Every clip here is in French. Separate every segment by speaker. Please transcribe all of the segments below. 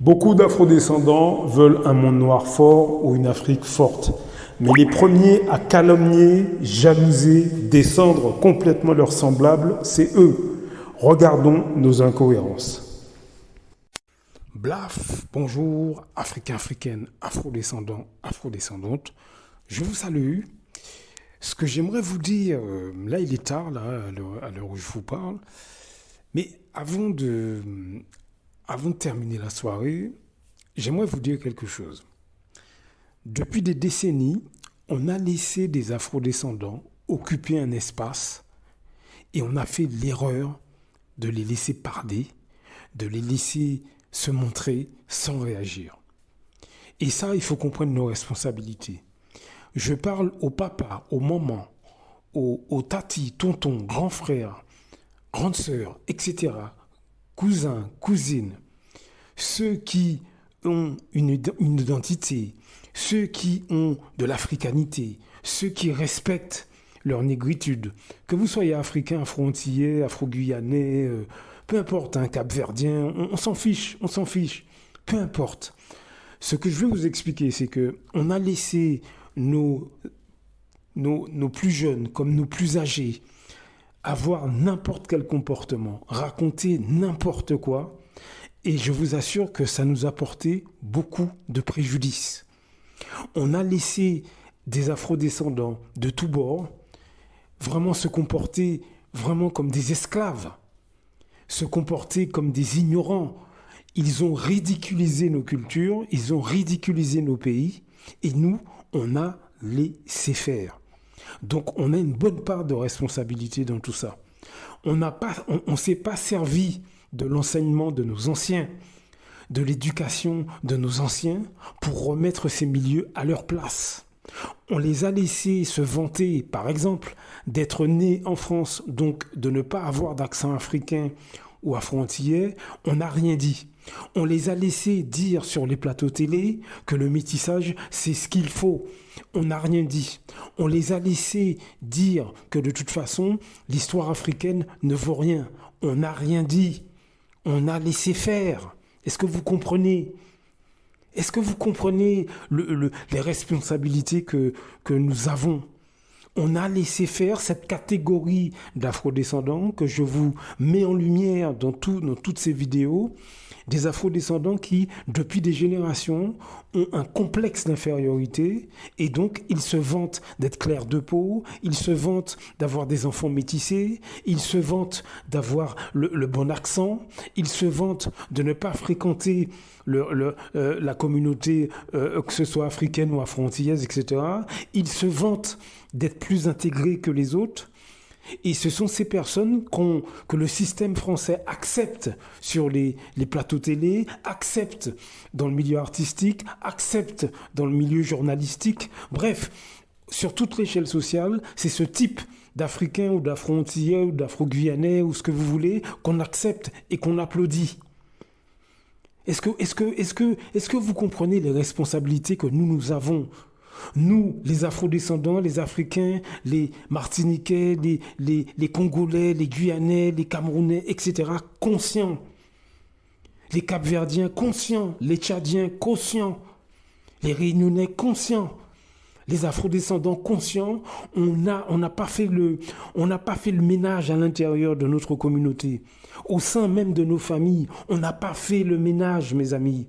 Speaker 1: Beaucoup d'afrodescendants veulent un monde noir fort ou une Afrique forte. Mais les premiers à calomnier, jalouser, descendre complètement leurs semblables, c'est eux. Regardons nos incohérences. Blaf, bonjour, Africains, Africaines, Afrodescendants, Afrodescendantes. Je vous salue. Ce que j'aimerais vous dire, là il est tard, là, à l'heure où je vous parle, mais avant de terminer la soirée, j'aimerais vous dire quelque chose. Depuis des décennies, on a laissé des afrodescendants occuper un espace et on a fait l'erreur de les laisser parler, de les laisser se montrer sans réagir. Et ça, il faut comprendre nos responsabilités. Je parle aux papas, aux mamans, aux tatis, tontons, grands frères, grandes sœurs, etc., cousins, cousines, ceux qui ont une identité, ceux qui ont de l'africanité, ceux qui respectent leur négritude, que vous soyez africain, afro-antillais, afro-guyanais, peu importe, un cap-verdien, on s'en fiche, peu importe. Ce que je veux vous expliquer, c'est qu'on a laissé nos plus jeunes comme nos plus âgés avoir n'importe quel comportement, raconter n'importe quoi, et je vous assure que ça nous a porté beaucoup de préjudice. On a laissé des afrodescendants de tous bords vraiment se comporter vraiment comme des esclaves, se comporter comme des ignorants. Ils ont ridiculisé nos cultures, ils ont ridiculisé nos pays, et nous, on a laissé faire. Donc on a une bonne part de responsabilité dans tout ça. On ne s'est pas servi de l'enseignement de nos anciens, de l'éducation de nos anciens pour remettre ces milieux à leur place. On les a laissés se vanter, par exemple, d'être nés en France, donc de ne pas avoir d'accent africain ou afro-antillais. On n'a rien dit. On les a laissés dire sur les plateaux télé que le métissage, c'est ce qu'il faut. On n'a rien dit. On les a laissés dire que de toute façon, l'histoire africaine ne vaut rien. On n'a rien dit. On a laissé faire. Est-ce que vous comprenez ? Est-ce que vous comprenez les responsabilités que nous avons ? On a laissé faire cette catégorie d'afrodescendants que je vous mets en lumière dans toutes ces vidéos, des afrodescendants qui, depuis des générations, ont un complexe d'infériorité et donc ils se vantent d'être clairs de peau, ils se vantent d'avoir des enfants métissés, ils se vantent d'avoir le bon accent, ils se vantent de ne pas fréquenter la communauté, que ce soit africaine ou afro-antillaise, etc. Ils se vantent d'être plus intégrés que les autres. Et ce sont ces personnes que le système français accepte sur les plateaux télé, accepte dans le milieu artistique, accepte dans le milieu journalistique. Bref, sur toute l'échelle sociale, c'est ce type d'Africains ou d'Afro-Antillais ou d'Afro-Guyanais ou ce que vous voulez qu'on accepte et qu'on applaudit. Est-ce que vous comprenez les responsabilités que nous avons ? Nous, les afrodescendants, les Africains, les Martiniquais, les Congolais, les Guyanais, les Camerounais, etc., conscients. Les Capverdiens, conscients. Les Tchadiens, conscients. Les Réunionnais, conscients. Les afrodescendants, conscients. On n'a pas fait le ménage à l'intérieur de notre communauté. Au sein même de nos familles, on n'a pas fait le ménage, mes amis.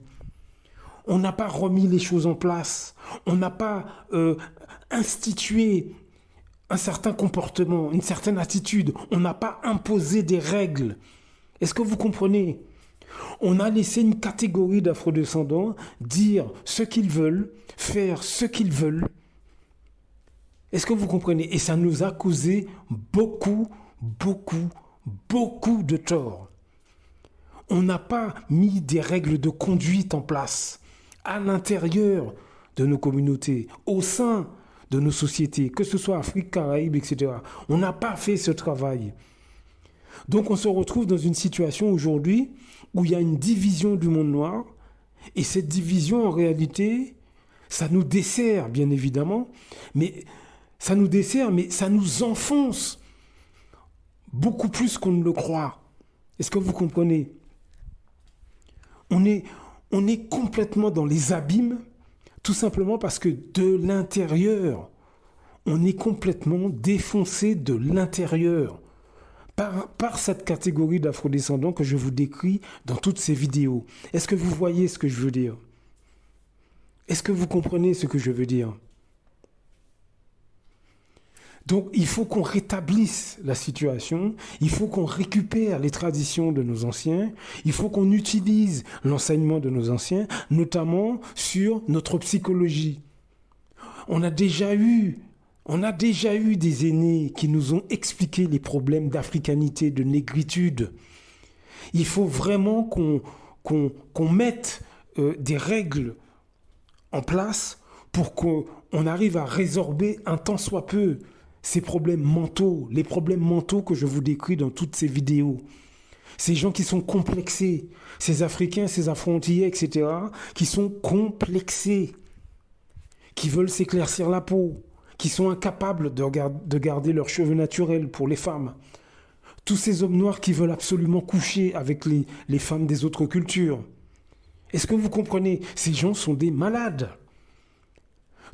Speaker 1: On n'a pas remis les choses en place. On n'a pas institué un certain comportement, une certaine attitude. On n'a pas imposé des règles. Est-ce que vous comprenez ? On a laissé une catégorie d'afrodescendants dire ce qu'ils veulent, faire ce qu'ils veulent. Est-ce que vous comprenez ? Et ça nous a causé beaucoup de tort. On n'a pas mis des règles de conduite en place à l'intérieur de nos communautés, au sein de nos sociétés, que ce soit Afrique, Caraïbes, etc. On n'a pas fait ce travail. Donc on se retrouve dans une situation aujourd'hui où il y a une division du monde noir, et cette division, en réalité, ça nous dessert, bien évidemment, mais ça nous enfonce beaucoup plus qu'on ne le croit. Est-ce que vous comprenez ? On est complètement dans les abîmes, tout simplement parce que de l'intérieur, on est complètement défoncé de l'intérieur par cette catégorie d'afrodescendants que je vous décris dans toutes ces vidéos. Est-ce que vous voyez ce que je veux dire? Est-ce que vous comprenez ce que je veux dire? Donc, il faut qu'on rétablisse la situation, il faut qu'on récupère les traditions de nos anciens, il faut qu'on utilise l'enseignement de nos anciens, notamment sur notre psychologie. On a déjà eu des aînés qui nous ont expliqué les problèmes d'africanité, de négritude. Il faut vraiment qu'on mette des règles en place pour qu'on arrive à résorber un tant soit peu ces problèmes mentaux, les problèmes mentaux que je vous décris dans toutes ces vidéos. Ces gens qui sont complexés, ces Africains, ces Afro-Antillais, etc., qui sont complexés, qui veulent s'éclaircir la peau, qui sont incapables de garder leurs cheveux naturels pour les femmes. Tous ces hommes noirs qui veulent absolument coucher avec les femmes des autres cultures. Est-ce que vous comprenez? Ces gens sont des malades.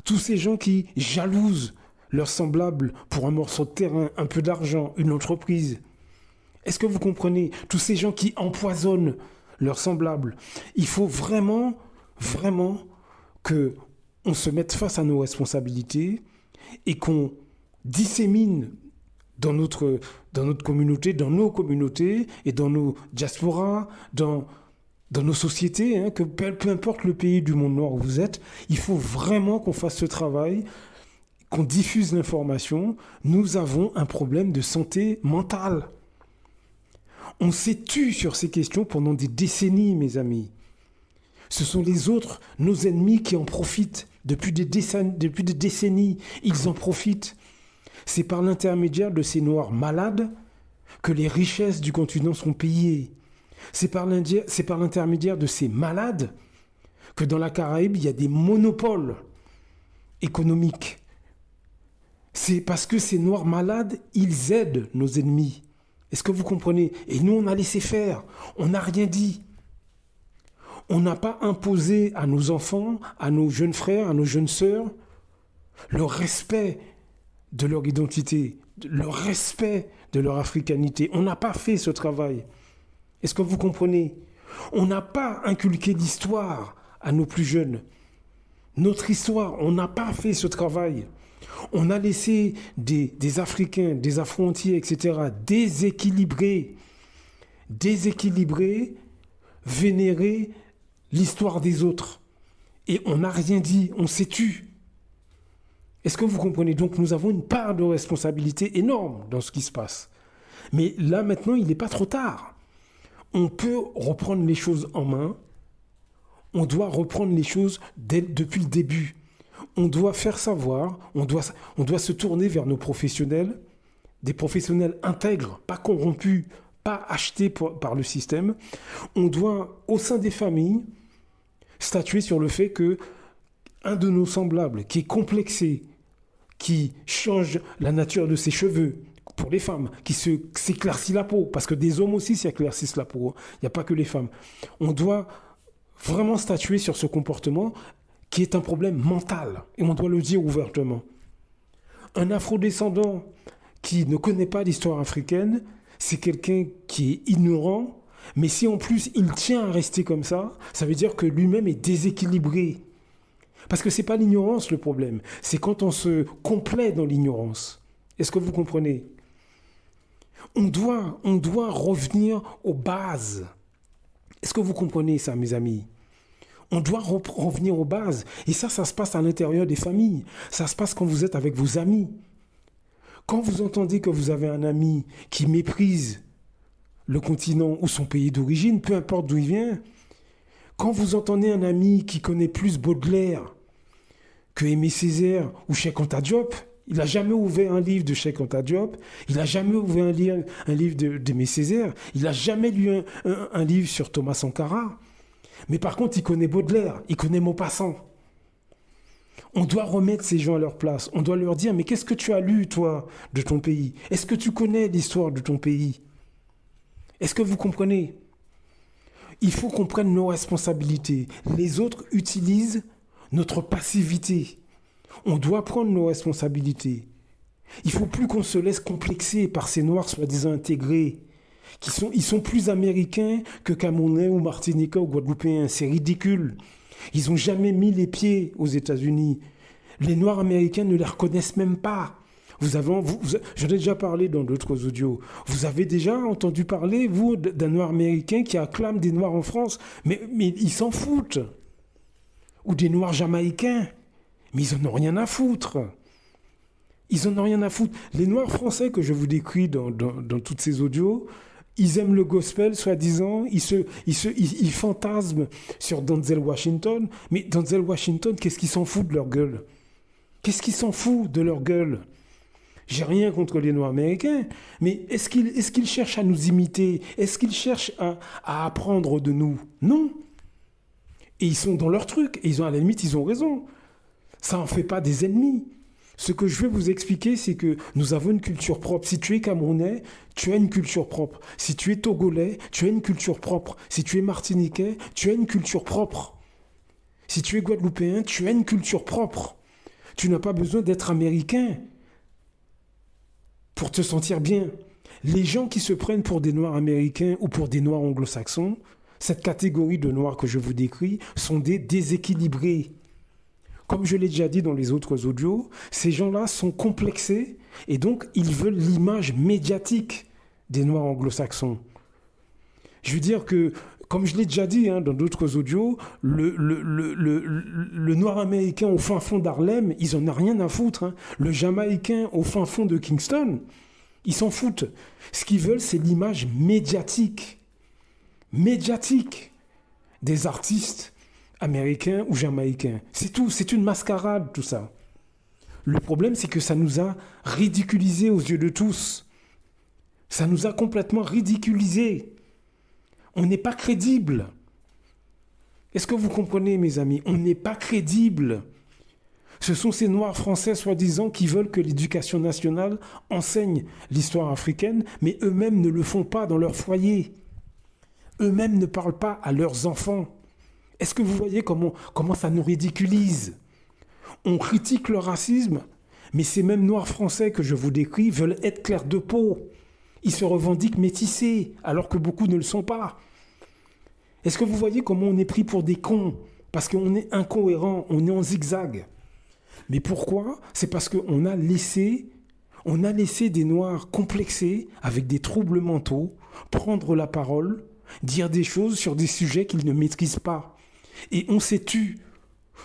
Speaker 1: Tous ces gens qui jalousent leurs semblables pour un morceau de terrain, un peu d'argent, une entreprise. Est-ce que vous comprenez? Tous ces gens qui empoisonnent leurs semblables. Il faut vraiment, vraiment qu'on se mette face à nos responsabilités et qu'on dissémine dans notre communauté, dans nos communautés et dans nos diasporas, dans nos sociétés, hein, que peu importe le pays du monde noir où vous êtes, il faut vraiment qu'on fasse ce travail, qu'on diffuse l'information. Nous avons un problème de santé mentale. On s'est tu sur ces questions pendant des décennies, mes amis. Ce sont les autres, nos ennemis, qui en profitent depuis des décennies. Ils en profitent. C'est par l'intermédiaire de ces Noirs malades que les richesses du continent sont pillées. C'est par l'intermédiaire de ces malades que dans la Caraïbe, il y a des monopoles économiques. C'est parce que ces Noirs malades, ils aident nos ennemis. Est-ce que vous comprenez? Et nous, on a laissé faire. On n'a rien dit. On n'a pas imposé à nos enfants, à nos jeunes frères, à nos jeunes sœurs, le respect de leur identité, le respect de leur africanité. On n'a pas fait ce travail. Est-ce que vous comprenez? On n'a pas inculqué l'histoire à nos plus jeunes. Notre histoire, on n'a pas fait ce travail. On a laissé des Africains, des Afro-Antillais, etc., déséquilibrés, vénérer l'histoire des autres. Et on n'a rien dit, on s'est tu. Est-ce que vous comprenez? Donc nous avons une part de responsabilité énorme dans ce qui se passe. Mais là maintenant, il n'est pas trop tard. On peut reprendre les choses en main. On doit reprendre les choses depuis le début. On doit faire savoir, on doit se tourner vers nos professionnels, des professionnels intègres, pas corrompus, pas achetés par le système. On doit, au sein des familles, statuer sur le fait que un de nos semblables qui est complexé, qui change la nature de ses cheveux, pour les femmes, qui s'éclaircit la peau, parce que des hommes aussi s'éclaircissent la peau, il n'y a pas que les femmes. On doit vraiment statuer sur ce comportement qui est un problème mental, et on doit le dire ouvertement. Un afrodescendant qui ne connaît pas l'histoire africaine, c'est quelqu'un qui est ignorant, mais si en plus il tient à rester comme ça veut dire que lui-même est déséquilibré. Parce que ce n'est pas l'ignorance le problème, c'est quand on se complaît dans l'ignorance. Est-ce que vous comprenez? On doit revenir aux bases. Est-ce que vous comprenez ça, mes amis? On doit revenir aux bases. Et ça se passe à l'intérieur des familles. Ça se passe quand vous êtes avec vos amis. Quand vous entendez que vous avez un ami qui méprise le continent ou son pays d'origine, peu importe d'où il vient, quand vous entendez un ami qui connaît plus Baudelaire que Aimé Césaire ou Cheikh Anta Diop, il n'a jamais ouvert un livre de Cheikh Anta Diop, il n'a jamais ouvert un livre d'Aimé Césaire, il n'a jamais lu un livre sur Thomas Sankara. Mais par contre, il connaît Baudelaire, il connaît Maupassant. On doit remettre ces gens à leur place. On doit leur dire, mais qu'est-ce que tu as lu, toi, de ton pays? Est-ce que tu connais l'histoire de ton pays? Est-ce que vous comprenez? Il faut qu'on prenne nos responsabilités. Les autres utilisent notre passivité. On doit prendre nos responsabilités. Il ne faut plus qu'on se laisse complexer par ces Noirs soi-disant intégrés. Ils sont plus américains que Camerounais ou Martiniquais ou Guadeloupéens. C'est ridicule. Ils n'ont jamais mis les pieds aux États-Unis. Les Noirs américains ne les reconnaissent même pas. J'en ai déjà parlé dans d'autres audios. Vous avez déjà entendu parler, vous, d'un Noir américain qui acclame des Noirs en France, mais ils s'en foutent. Ou des Noirs jamaïcains, mais ils n'en ont rien à foutre. Ils en ont rien à foutre. Les Noirs français que je vous décris dans toutes ces audios, ils aiment le gospel, soi-disant, ils fantasment sur Denzel Washington, mais Denzel Washington, qu'est-ce qu'ils s'en foutent de leur gueule? Qu'est-ce qu'ils s'en foutent de leur gueule? J'ai rien contre les Noirs américains, mais est-ce qu'ils cherchent à nous imiter? Est-ce qu'ils cherchent à apprendre de nous? Non. Et ils sont dans leur truc, et à la limite, ils ont raison. Ça n'en fait pas des ennemis. Ce que je vais vous expliquer, c'est que nous avons une culture propre. Si tu es Camerounais, tu as une culture propre. Si tu es Togolais, tu as une culture propre. Si tu es Martiniquais, tu as une culture propre. Si tu es Guadeloupéen, tu as une culture propre. Tu n'as pas besoin d'être américain pour te sentir bien. Les gens qui se prennent pour des Noirs américains ou pour des Noirs anglo-saxons, cette catégorie de Noirs que je vous décris, sont des déséquilibrés. Comme je l'ai déjà dit dans les autres audios, ces gens-là sont complexés et donc ils veulent l'image médiatique des Noirs anglo-saxons. Je veux dire que, comme je l'ai déjà dit dans d'autres audios, le Noir américain au fin fond d'Harlem, ils n'en ont rien à foutre. Le Jamaïcain au fin fond de Kingston, ils s'en foutent. Ce qu'ils veulent, c'est l'image médiatique des artistes américains ou jamaïcains. C'est tout, c'est une mascarade tout ça. Le problème, c'est que ça nous a ridiculisés aux yeux de tous. Ça nous a complètement ridiculisés. On n'est pas crédible. Est-ce que vous comprenez, mes amis? On n'est pas crédible. Ce sont ces Noirs français, soi-disant, qui veulent que l'éducation nationale enseigne l'histoire africaine, mais eux-mêmes ne le font pas dans leur foyer. Eux-mêmes ne parlent pas à leurs enfants. Est-ce que vous voyez comment ça nous ridiculise? On critique le racisme, mais ces mêmes Noirs français que je vous décris veulent être clairs de peau. Ils se revendiquent métissés, alors que beaucoup ne le sont pas. Est-ce que vous voyez comment on est pris pour des cons? Parce qu'on est incohérent, on est en zigzag. Mais pourquoi? C'est parce qu'on a laissé des Noirs complexés, avec des troubles mentaux, prendre la parole, dire des choses sur des sujets qu'ils ne maîtrisent pas. Et on s'est tu.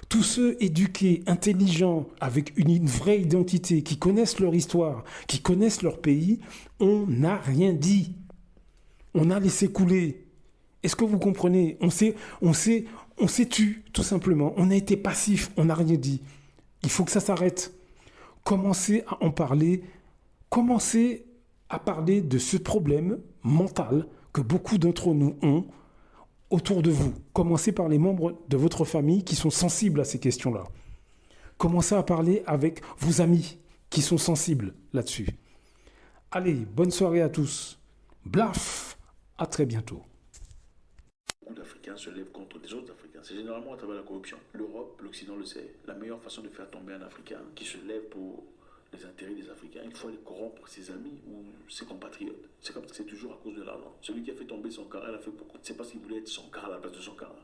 Speaker 1: Tous ceux éduqués, intelligents, avec une vraie identité, qui connaissent leur histoire, qui connaissent leur pays, on n'a rien dit. On a laissé couler. Est-ce que vous comprenez? On s'est tu, tout simplement. On a été passif, on n'a rien dit. Il faut que ça s'arrête. Commencez à en parler. Commencez à parler de ce problème mental que beaucoup d'entre nous ont autour de vous. Commencez par les membres de votre famille qui sont sensibles à ces questions-là. Commencez à parler avec vos amis qui sont sensibles là-dessus. Allez, bonne soirée à tous. Blaf, à très bientôt.
Speaker 2: Beaucoup d'Africains se lèvent contre des autres Africains. C'est généralement à travers la corruption. L'Europe, l'Occident le sait. La meilleure façon de faire tomber un Africain qui se lève pour les intérêts des Africains, il faut aller corrompre ses amis ou ses compatriotes. C'est comme ça, c'est toujours à cause de l'argent. Celui qui a fait tomber son car, elle a fait pourquoi? C'est parce qu'il voulait être son car à la place de son car.